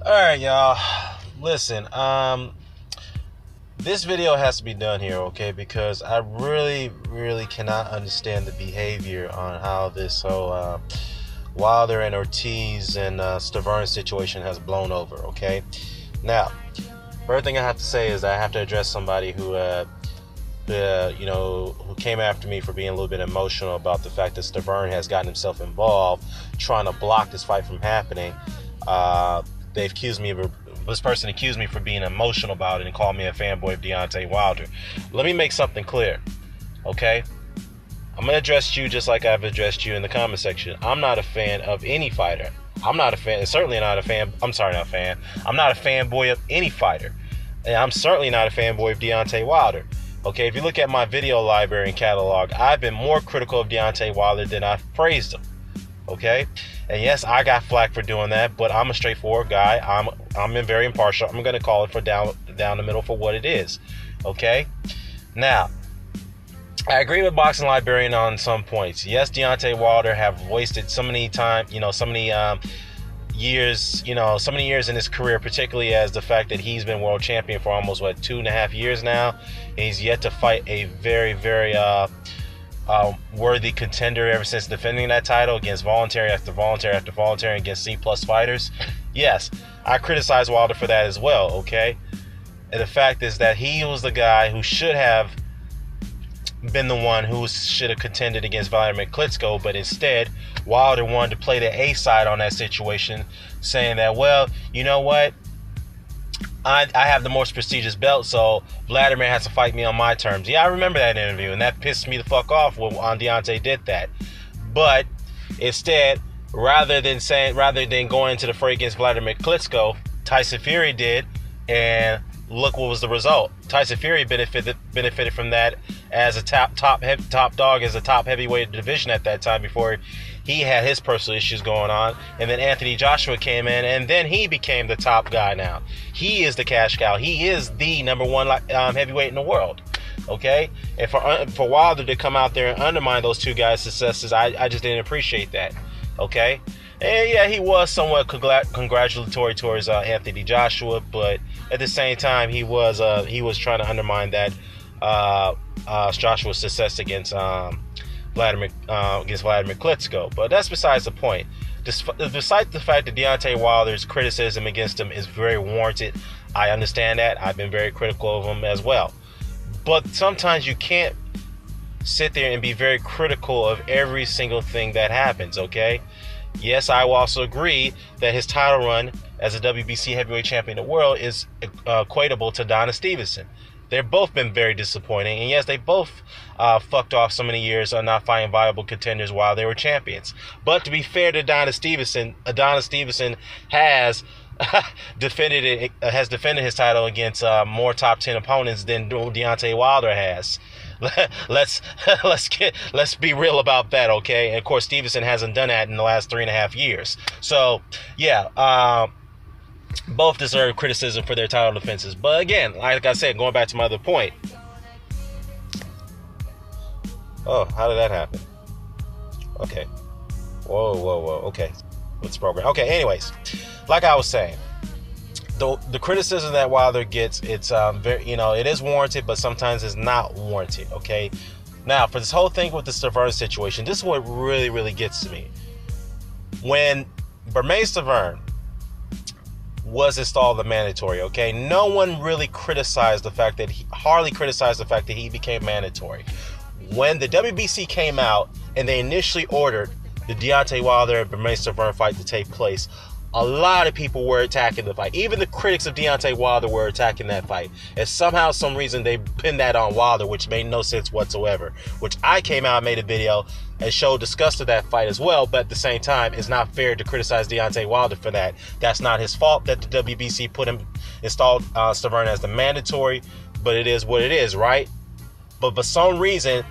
All right, y'all. Listen, this video has to be done here, okay? Because I really cannot understand the behavior on how this whole Wilder and Ortiz and Stiverne situation has blown over, okay? Now, first thing I have to say is I have to address somebody who who came after me for being a little bit emotional about the fact that Stiverne has gotten himself involved trying to block this fight from happening. They've accused me of this person accused me for being emotional about it and called me a fanboy of Deontay Wilder. Let me make something clear, okay? I'm going to address you just like I've addressed you in the comment section. I'm not a fan of any fighter. I'm not a fan, certainly not a fan. I'm sorry, not a fan. I'm not a fanboy of any fighter. And I'm certainly not a fanboy of Deontay Wilder. Okay, if you look at my video library and catalog, I've been more critical of Deontay Wilder than I've praised him. Okay, and yes, I got flack for doing that, but I'm a straightforward guy. I'm very impartial. I'm going to call it for down the middle for what it is. Okay, now I agree with Boxing Librarian on some points. Yes, Deontay Wilder have wasted so many years, so many years in his career, particularly as the fact that he's been world champion for almost 2.5 years now, and he's yet to fight a very worthy contender ever since defending that title against voluntary after voluntary after voluntary against C-plus fighters. Yes, I criticize Wilder for that as well, okay? And the fact is that he was the guy who should have been the one who should have contended against Vladimir Klitschko, but instead Wilder wanted to play the A side on that situation, saying that, well, you know what? I have the most prestigious belt, so Vladimir has to fight me on my terms. Yeah, I remember that interview, and that pissed me the fuck off when Deontay did that. But instead, rather than going into the fray against Vladimir Klitschko, Tyson Fury did, and look what was the result. Tyson Fury benefited from that as a top dog, as a top heavyweight division at that time before he had his personal issues going on, and then Anthony Joshua came in, and then he became the top guy. Now he is the cash cow. He is the number one heavyweight in the world. Okay, and for Wilder to come out there and undermine those two guys' successes, I just didn't appreciate that. Okay, and yeah, he was somewhat congratulatory towards Anthony Joshua, but at the same time, he was trying to undermine that Joshua's success against Vladimir Klitschko. But that's besides the point. Despite the fact that Deontay Wilder's criticism against him is very warranted, I understand that. I've been very critical of him as well. But sometimes you can't sit there and be very critical of every single thing that happens, okay? Yes, I will also agree that his title run as a WBC heavyweight champion of the world is equatable to Donna Stevenson. They've both been very disappointing, and yes, they both fucked off so many years on not finding viable contenders while they were champions. But to be fair to Donna Stevenson has defended his title against more top 10 opponents than Deontay Wilder has. Let's be real about that, okay? And of course, Stevenson hasn't done that in the last 3.5 years. So yeah, both deserve criticism for their title defenses. But again, like I said, going back to my other point. Oh, how did that happen? Okay. Whoa. Okay. What's the program? Okay, anyways. Like I was saying, the criticism that Wilder gets, it's very, it is warranted, but sometimes it's not warranted, okay? Now, for this whole thing with the Stiverne situation, this is what really gets to me. When Stiverne was installed the mandatory, okay? No one really criticized the fact that he became mandatory. When the WBC came out and they initially ordered the Deontay Wilder and Stiverne fight to take place, a lot of people were attacking the fight. Even the critics of Deontay Wilder were attacking that fight. And somehow, some reason, they pinned that on Wilder, which made no sense whatsoever. Which I came out and made a video and showed disgust of that fight as well. But at the same time, it's not fair to criticize Deontay Wilder for that. That's not his fault that the WBC installed Stiverne as the mandatory. But it is what it is, right? But for some reason,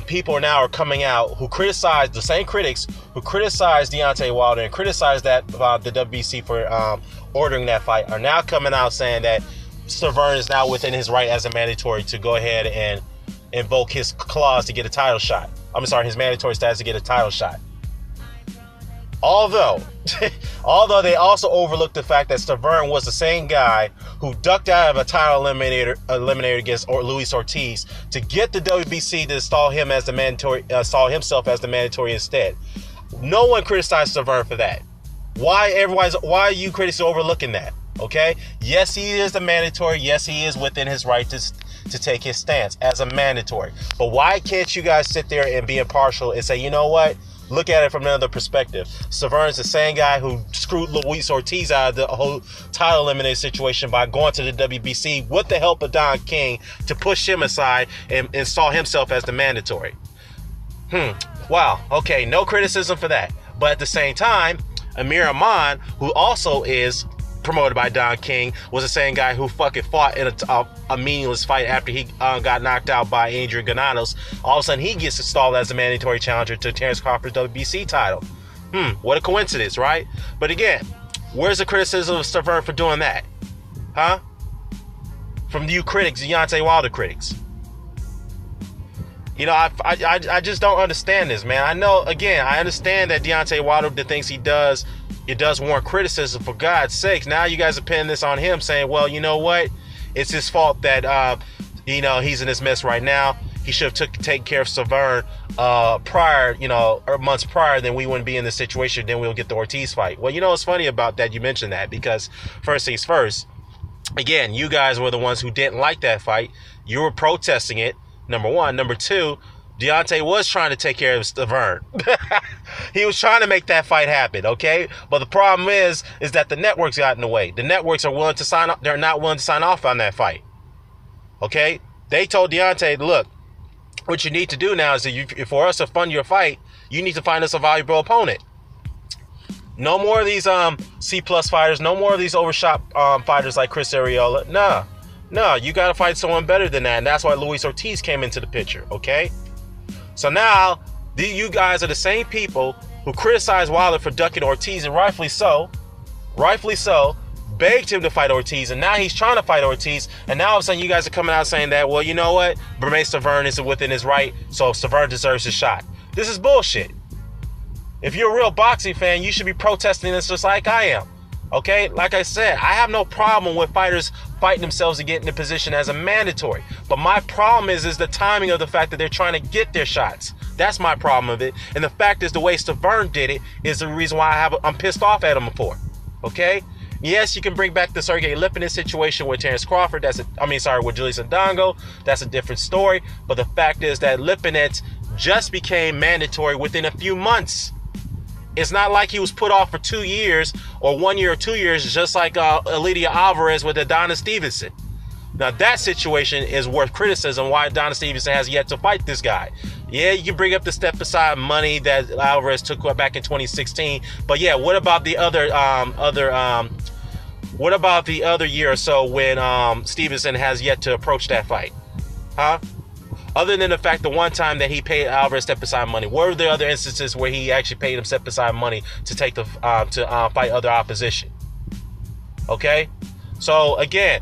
people now are coming out who criticize the same critics who criticized Deontay Wilder and criticized that the WBC for ordering that fight are now coming out saying that Stiverne is now within his right as a mandatory to go ahead and invoke his clause to get a title shot. I'm sorry, his mandatory status to get a title shot. Although, although they also overlooked the fact that Stiverne was the same guy who ducked out of a title eliminator against Luis Ortiz to get the WBC to install him as the mandatory, install himself as the mandatory instead. No one criticized Stiverne for that. Why are you critics overlooking that? Okay, yes, he is the mandatory. Yes, he is within his right to take his stance as a mandatory. But why can't you guys sit there and be impartial and say, you know what? Look at it from another perspective. Stiverne's the same guy who screwed Luis Ortiz out of the whole title eliminator situation by going to the WBC with the help of Don King to push him aside and install himself as the mandatory. Wow. Okay, no criticism for that. But at the same time, Amir Aman, who also is promoted by Don King, was the same guy who fucking fought in a meaningless fight after he got knocked out by Adrian Granados. All of a sudden, he gets installed as a mandatory challenger to Terrence Crawford's WBC title. What a coincidence, right? But again, where's the criticism of Stiverne for doing that? Huh? From you critics, Deontay Wilder critics. You know, I just don't understand this, man. I know, again, I understand that Deontay Wilder, the things he does, it does warrant criticism. For God's sakes, now you guys are pinning this on him, saying, well, you know what? It's his fault that, you know, he's in this mess right now. He should have taken care of Stiverne prior, you know, or months prior, then we wouldn't be in this situation. Then we'll get the Ortiz fight. Well, you know what's funny about that? You mentioned that because first things first, again, you guys were the ones who didn't like that fight. You were protesting it, number one. Number two, Deontay was trying to take care of Stiverne. He was trying to make that fight happen, okay? But the problem is that the networks got in the way. The networks are willing to sign up. They're not willing to sign off on that fight, okay? They told Deontay, look, what you need to do now is that for us to fund your fight, you need to find us a valuable opponent. No more of these C+ fighters. No more of these overshot fighters like Chris Arreola. No, you got to fight someone better than that. And that's why Luis Ortiz came into the picture, okay? So now, you guys are the same people who criticized Wilder for ducking Ortiz, and rightfully so, begged him to fight Ortiz, and now he's trying to fight Ortiz, and now all of a sudden you guys are coming out saying that, well, you know what, Bermane Stiverne isn't within his right, so Stiverne deserves his shot. This is bullshit. If you're a real boxing fan, you should be protesting this just like I am. Okay, like I said, I have no problem with fighters fighting themselves to get in the position as a mandatory. But my problem is the timing of the fact that they're trying to get their shots. That's my problem of it. And the fact is the way Stiverne did it is the reason why I'm pissed off at him for. Okay? Yes, you can bring back the Sergey Lipinets situation with Terrence Crawford. With Julius Ndongo. That's a different story. But the fact is that Lipinets just became mandatory within a few months. It's not like he was put off for 2 years or 1 year or 2 years, just like Elidia Alvarez with Adonis Stevenson. Now, that situation is worth criticism, why Adonis Stevenson has yet to fight this guy. Yeah, you can bring up the step-aside money that Alvarez took back in 2016. But yeah, what about the other year or so when Stevenson has yet to approach that fight? Huh? Other than the fact the one time that he paid Alvarez step-aside money, what were the other instances where he actually paid him step-aside money to take the fight other opposition? Okay, so again,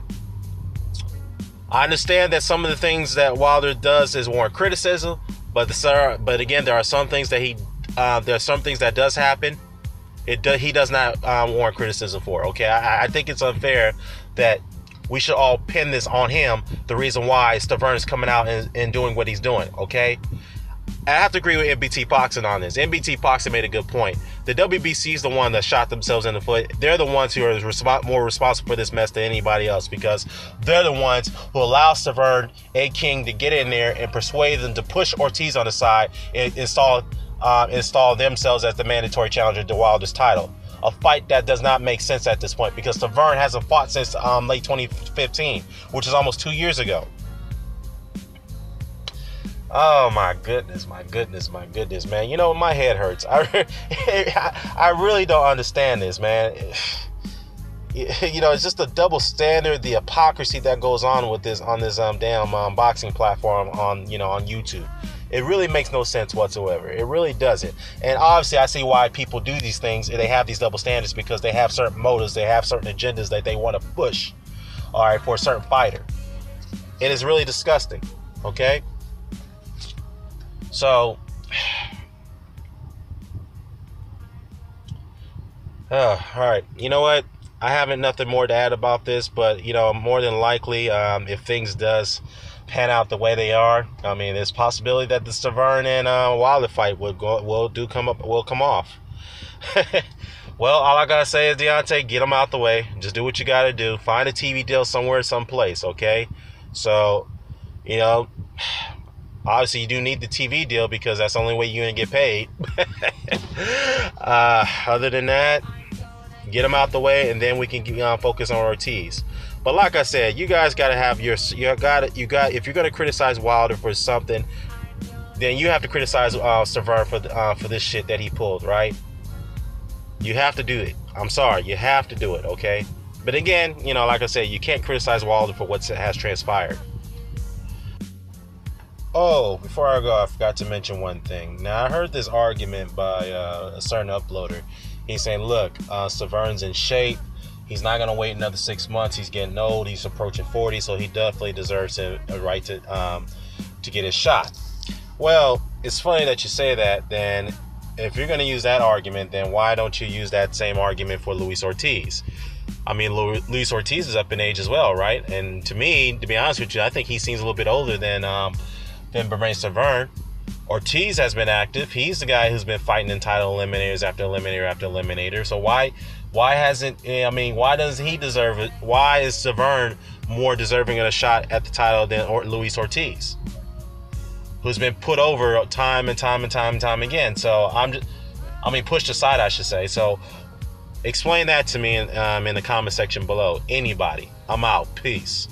I understand that some of the things that Wilder does is warrant criticism, but again, there are some things that that does happen. He does not warrant criticism for. Okay, I think it's unfair that we should all pin this on him, the reason why Stiverne is coming out and doing what he's doing, okay? I have to agree with NBT Boxing on this. NBT Boxing made a good point. The WBC is the one that shot themselves in the foot. They're the ones who are more responsible for this mess than anybody else, because they're the ones who allow Stiverne and King to get in there and persuade them to push Ortiz on the side and install themselves as the mandatory challenger to Wilder's title. A fight that does not make sense at this point, because Stiverne hasn't fought since late 2015, which is almost 2 years ago. Oh my goodness, man. You know, my head hurts. I really don't understand this, man. You know, it's just the double standard, the hypocrisy that goes on with this on this damn boxing platform on YouTube. It really makes no sense whatsoever. It really doesn't. And obviously, I see why people do these things. They have these double standards because they have certain motives. They have certain agendas that they want to push, all right, for a certain fighter. It is really disgusting, okay? So, All right. You know what? I haven't nothing more to add about this, but more than likely, if things does pan out the way they are, I mean, there's possibility that the Stiverne and Wilder fight will come off. Well, all I gotta say is, Deontay, get them out the way. Just do what you gotta do. Find a TV deal somewhere, someplace. Okay. So, you know, obviously you do need the TV deal because that's the only way you're gonna get paid. Other than that, get them out the way, and then we can focus on Ortiz. But like I said, you guys gotta have if you're gonna criticize Wilder for something, then you have to criticize Stiverne for this shit that he pulled, right? You have to do it. I'm sorry, you have to do it, okay? But again, like I said, you can't criticize Wilder for what has transpired. Oh, before I go, I forgot to mention one thing. Now, I heard this argument by a certain uploader. He's saying, look, Stiverne's in shape. He's not going to wait another 6 months. He's getting old. He's approaching 40, so he definitely deserves a right to get his shot. Well, it's funny that you say that. Then, if you're going to use that argument, then why don't you use that same argument for Luis Ortiz? I mean, Luis Ortiz is up in age as well, right? And to me, to be honest with you, I think he seems a little bit older than Stiverne. Ortiz has been active. He's the guy who's been fighting in title eliminators after eliminator after eliminator. So why does he deserve it? Why is Stiverne more deserving of a shot at the title than Luis Ortiz, who's been put over time and time again? So pushed aside, I should say. So explain that to me in the comment section below. Anybody. I'm out. Peace.